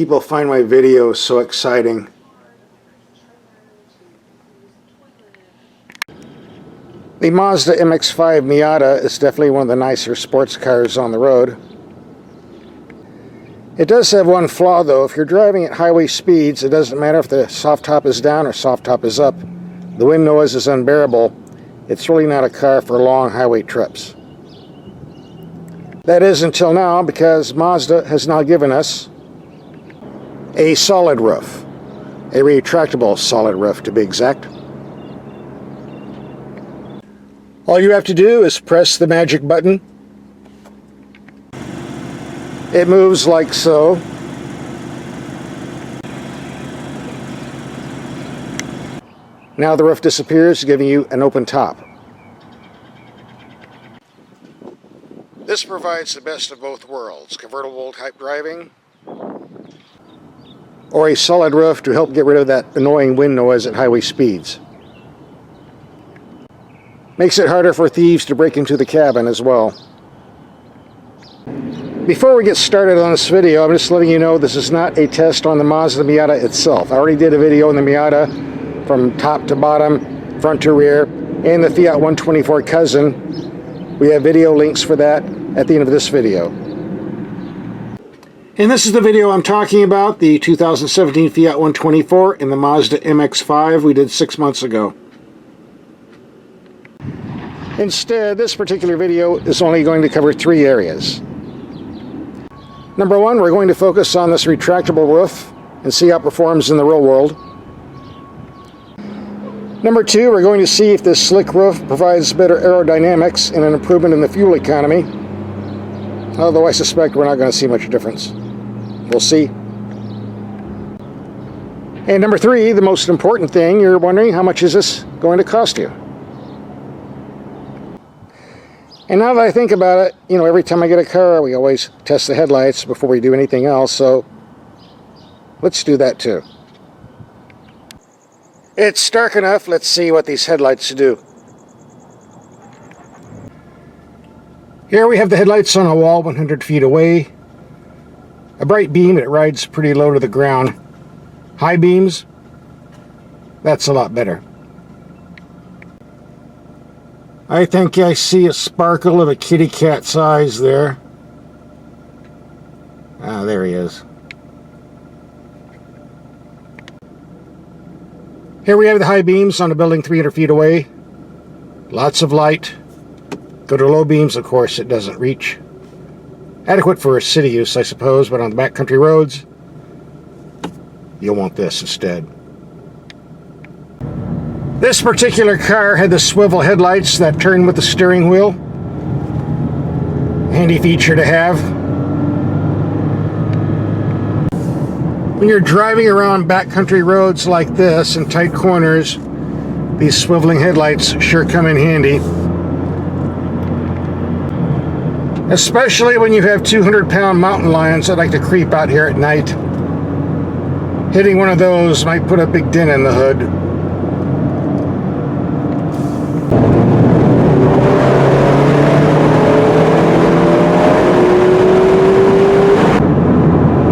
people find my videos so exciting. The Mazda MX-5 Miata is definitely one of the nicer sports cars on the road. It does have one flaw though. If you're driving at highway speeds, it doesn't matter if the soft top is down or soft top is up. The wind noise is unbearable. It's really not a car for long highway trips. That is until now, because Mazda has now given us a solid roof. A retractable solid roof to be exact. All you have to do is press the magic button. It moves like so. Now the roof disappears, giving you an open top. This provides the best of both worlds, convertible type driving, or a solid roof to help get rid of that annoying wind noise at highway speeds. Makes it harder for thieves to break into the cabin as well. Before we get started on this video, I'm just letting you know this is not a test on the Mazda Miata itself. I already did a video on the Miata from top to bottom, front to rear, and the Fiat 124 cousin. We have video links for that at the end of this video. And this is the video I'm talking about, the 2017 Fiat 124 and the Mazda MX-5 we did 6 months ago. Instead, this particular video is only going to cover 3 areas. Number 1, we're going to focus on this retractable roof and see how it performs in the real world. Number 2, we're going to see if this slick roof provides better aerodynamics and an improvement in the fuel economy. Although I suspect we're not going to see much difference. We'll see. And number 3, the most important thing, you're wondering, how much is this going to cost you? And now that I think about it, you know, every time I get a car, we always test the headlights before we do anything else, so let's do that too. It's dark enough, let's see what these headlights do. Here we have the headlights on a wall 100 feet away. A bright beam, it rides pretty low to the ground. High beams, that's a lot better. I think I see a sparkle of a kitty cat's eyes there. Ah, there he is. Here we have the high beams on a building 300 feet away. Lots of light. Go to low beams, of course, it doesn't reach. Adequate for city use, I suppose, but on the backcountry roads, you'll want this instead. This particular car had the swivel headlights that turn with the steering wheel. Handy feature to have. When you're driving around backcountry roads like this in tight corners, these swiveling headlights sure come in handy. Especially when you have 200-pound mountain lions that like to creep out here at night. Hitting one of those might put a big dent in the hood.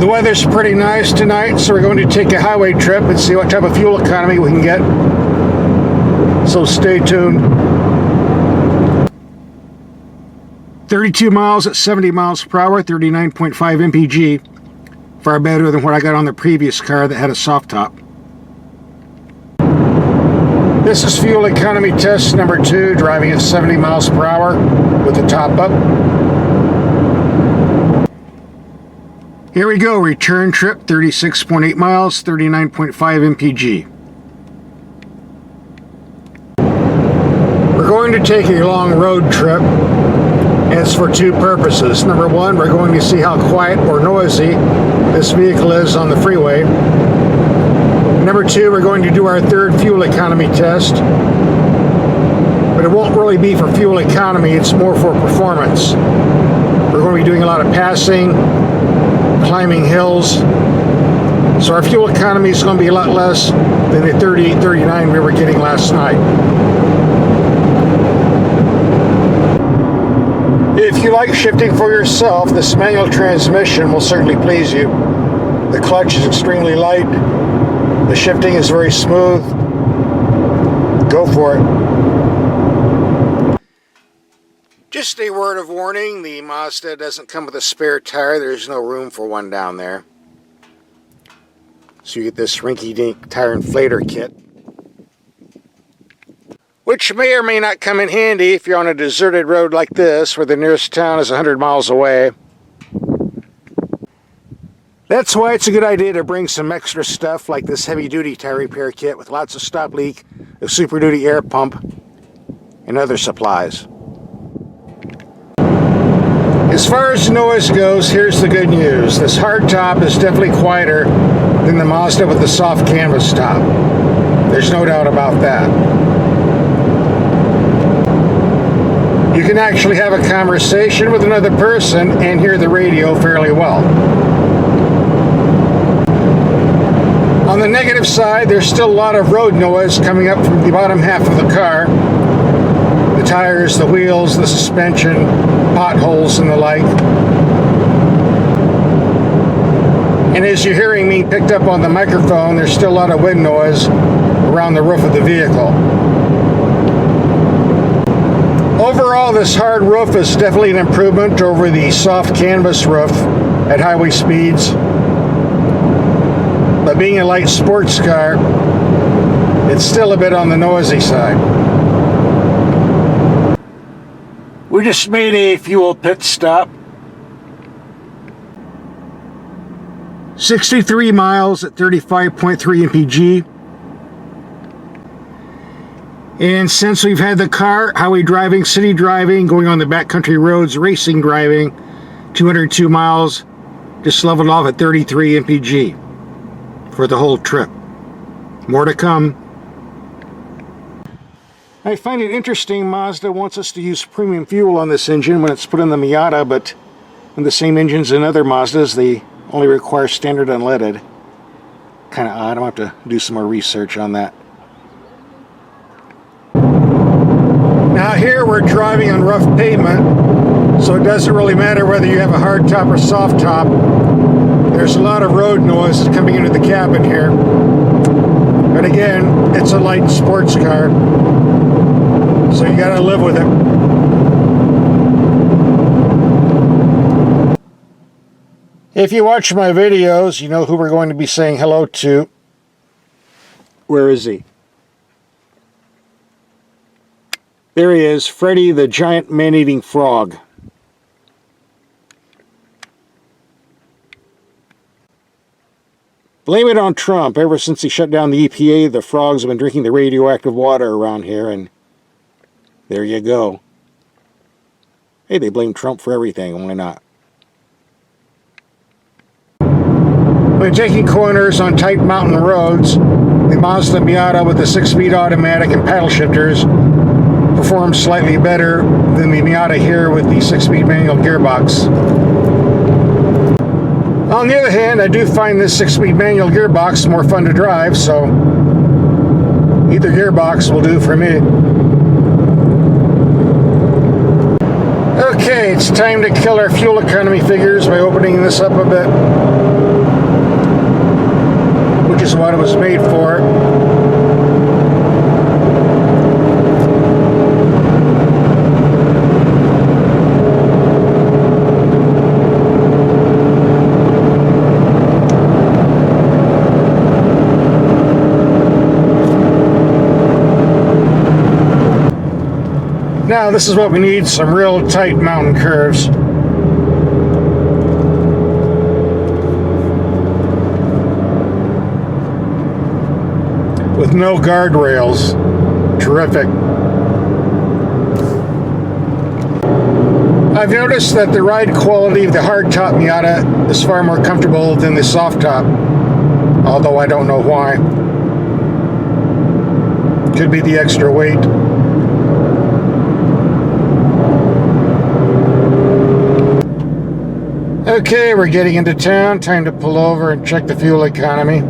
The weather's pretty nice tonight, so we're going to take a highway trip and see what type of fuel economy we can get. So stay tuned. 32 miles at 70 miles per hour, 39.5 mpg. Far better than what I got on the previous car that had a soft top. This is fuel economy test number 2, driving at 70 miles per hour with the top up. Here we go, return trip, 36.8 miles, 39.5 mpg. We're going to take a long road trip, and it's for 2 purposes. Number 1, we're going to see how quiet or noisy this vehicle is on the freeway. Number 2, we're going to do our 3rd fuel economy test. But it won't really be for fuel economy, it's more for performance. We're going to be doing a lot of passing, climbing hills, so our fuel economy is going to be a lot less than the 38, 39 we were getting last night. If you like shifting for yourself, this manual transmission will certainly please you. The clutch is extremely light. The shifting is very smooth. Go for it. Just a word of warning, the Mazda doesn't come with a spare tire. There's no room for one down there. So you get this rinky-dink tire inflator kit, which may or may not come in handy if you're on a deserted road like this, where the nearest town is 100 miles away. That's why it's a good idea to bring some extra stuff like this heavy-duty tire repair kit with lots of stop leak, a Super Duty air pump, and other supplies. As far as noise goes, here's the good news. This hard top is definitely quieter than the Mazda with the soft canvas top. There's no doubt about that. You can actually have a conversation with another person and hear the radio fairly well. On the negative side, there's still a lot of road noise coming up from the bottom half of the car. The tires, the wheels, the suspension, potholes, and the like. And as you're hearing me picked up on the microphone, there's still a lot of wind noise around the roof of the vehicle. Overall, this hard roof is definitely an improvement over the soft canvas roof at highway speeds. But being a light sports car, it's still a bit on the noisy side. We just made a fuel pit stop. 63 miles at 35.3 mpg. And since we've had the car, highway driving, city driving, going on the backcountry roads, racing driving, 202 miles, just leveled off at 33 mpg for the whole trip. More to come. I find it interesting Mazda wants us to use premium fuel on this engine when it's put in the Miata, but in the same engines in other Mazdas, they only require standard unleaded. Kind of odd. I'm going to have to do some more research on that. Now here we're driving on rough pavement, so it doesn't really matter whether you have a hard top or soft top. There's a lot of road noise coming into the cabin here. But again, it's a light sports car, so you gotta live with it. If you watch my videos, you know who we're going to be saying hello to. Where is he? There he is, Freddy the giant man-eating frog. Blame it on Trump. Ever since he shut down the EPA, the frogs have been drinking the radioactive water around here, and there you go. Hey, they blame Trump for everything. Why not? When taking corners on tight mountain roads, the Mazda Miata with the 6-speed automatic and paddle shifters performs slightly better than the Miata here with the 6-speed manual gearbox. On the other hand, I do find this 6-speed manual gearbox more fun to drive, so either gearbox will do for me. Okay, it's time to kill our fuel economy figures by opening this up a bit, which is what it was made for. Now this is what we need, some real tight mountain curves. With no guardrails. Terrific. I've noticed that the ride quality of the hardtop Miata is far more comfortable than the soft top, although I don't know why. Could be the extra weight. Okay, we're getting into town. Time to pull over and check the fuel economy.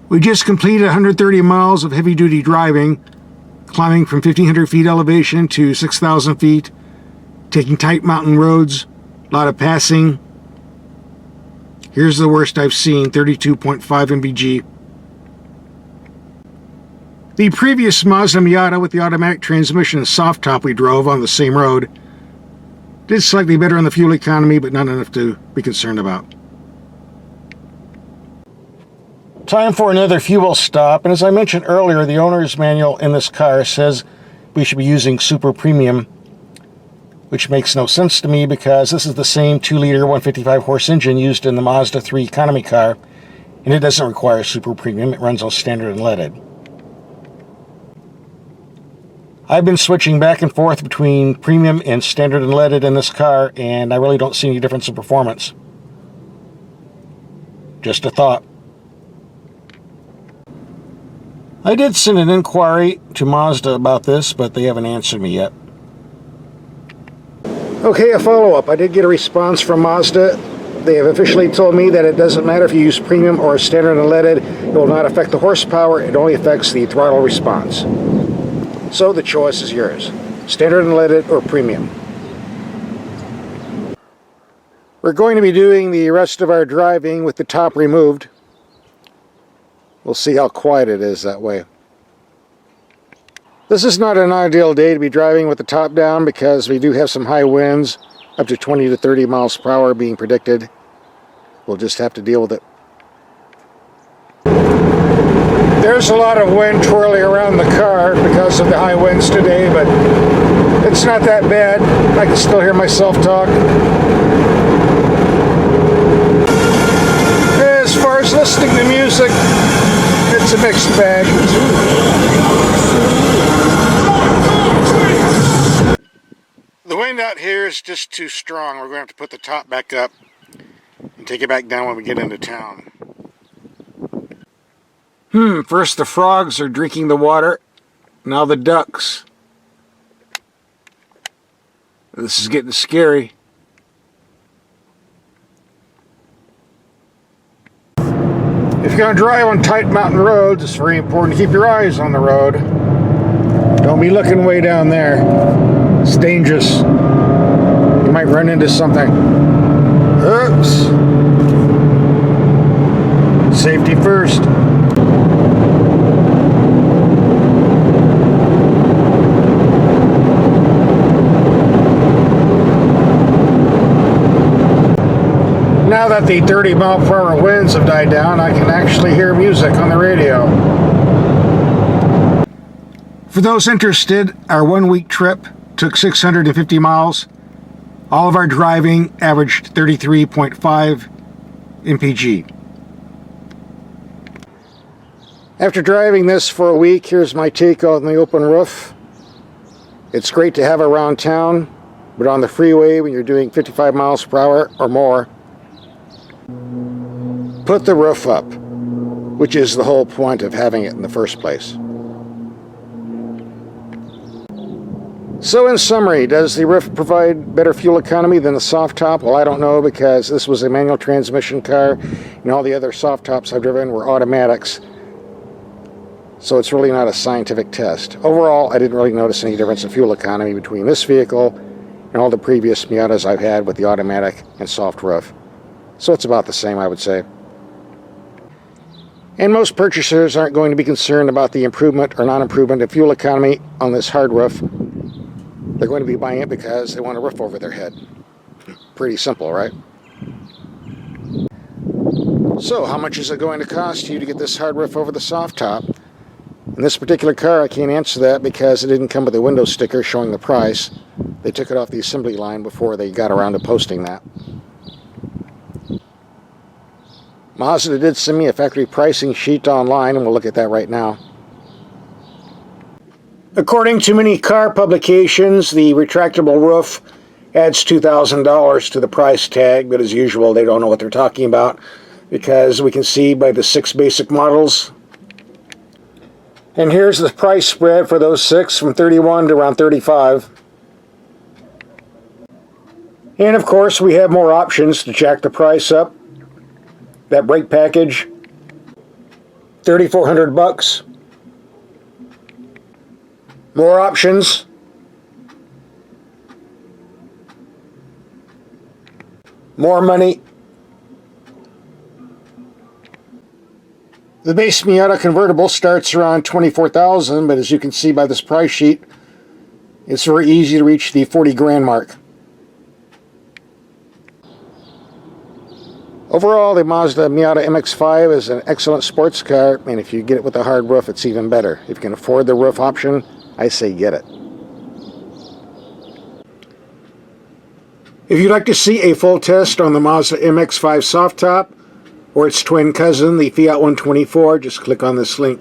We just completed 130 miles of heavy-duty driving, climbing from 1,500 feet elevation to 6,000 feet, taking tight mountain roads, a lot of passing, Here's the worst I've seen, 32.5 mpg. The previous Mazda Miata with the automatic transmission and soft top we drove on the same road did slightly better on the fuel economy, but not enough to be concerned about. Time for another fuel stop, and as I mentioned earlier, the owner's manual in this car says we should be using Super Premium, which makes no sense to me because this is the same 2-liter 155 horse engine used in the Mazda 3 economy car, and it doesn't require Super Premium. It runs on standard and leaded. I've been switching back and forth between premium and standard and leaded in this car, and I really don't see any difference in performance. Just a thought. I did send an inquiry to Mazda about this, but they haven't answered me yet. Okay, a follow-up. I did get a response from Mazda. They have officially told me that it doesn't matter if you use premium or standard and leaded. It will not affect the horsepower. It only affects the throttle response. So the choice is yours. Standard and leaded or premium. We're going to be doing the rest of our driving with the top removed. We'll see how quiet it is that way. This is not an ideal day to be driving with the top down because we do have some high winds, up to 20 to 30 miles per hour being predicted. We'll just have to deal with it. There's a lot of wind twirling around the car because of the high winds today, but it's not that bad. I can still hear myself talk. As far as listening to music, it's a mixed bag. The wind out here is just too strong. We're going to have to put the top back up and take it back down when we get into town. First the frogs are drinking the water, now the ducks. This is getting scary. If you're going to drive on tight mountain roads, it's very important to keep your eyes on the road. Don't be looking way down there. It's dangerous. You might run into something. Oops. Safety first. Now that the 30-mile-per-hour winds have died down, I can actually hear music on the radio. For those interested, our one-week trip took 650 miles. All of our driving averaged 33.5 mpg. After driving this for a week, here's my take on the open roof. It's great to have around town, but on the freeway when you're doing 55 miles per hour or more, put the roof up, which is the whole point of having it in the first place. So in summary, does the roof provide better fuel economy than the soft top? Well, I don't know because this was a manual transmission car and all the other soft tops I've driven were automatics. So it's really not a scientific test. Overall, I didn't really notice any difference in fuel economy between this vehicle and all the previous Miatas I've had with the automatic and soft roof. So it's about the same, I would say. And most purchasers aren't going to be concerned about the improvement or non-improvement of fuel economy on this hard roof. They're going to be buying it because they want a roof over their head. Pretty simple, right? So how much is it going to cost you to get this hard roof over the soft top? In this particular car, I can't answer that because it didn't come with a window sticker showing the price. They took it off the assembly line before they got around to posting that. Mazda did send me a factory pricing sheet online, and we'll look at that right now. According to many car publications, the retractable roof adds $2,000 to the price tag, but as usual, they don't know what they're talking about because we can see by the 6 basic models. And here's the price spread for those 6 from 31 to around 35. And of course, we have more options to jack the price up. That brake package, $3,400. More options. More money. The base Miata convertible starts around $24,000, but as you can see by this price sheet, it's very easy to reach the 40 grand mark. Overall, the Mazda Miata MX-5 is an excellent sports car, and if you get it with a hard roof, it's even better. If you can afford the roof option, I say get it. If you'd like to see a full test on the Mazda MX-5 soft top, or its twin cousin, the Fiat 124, just click on this link.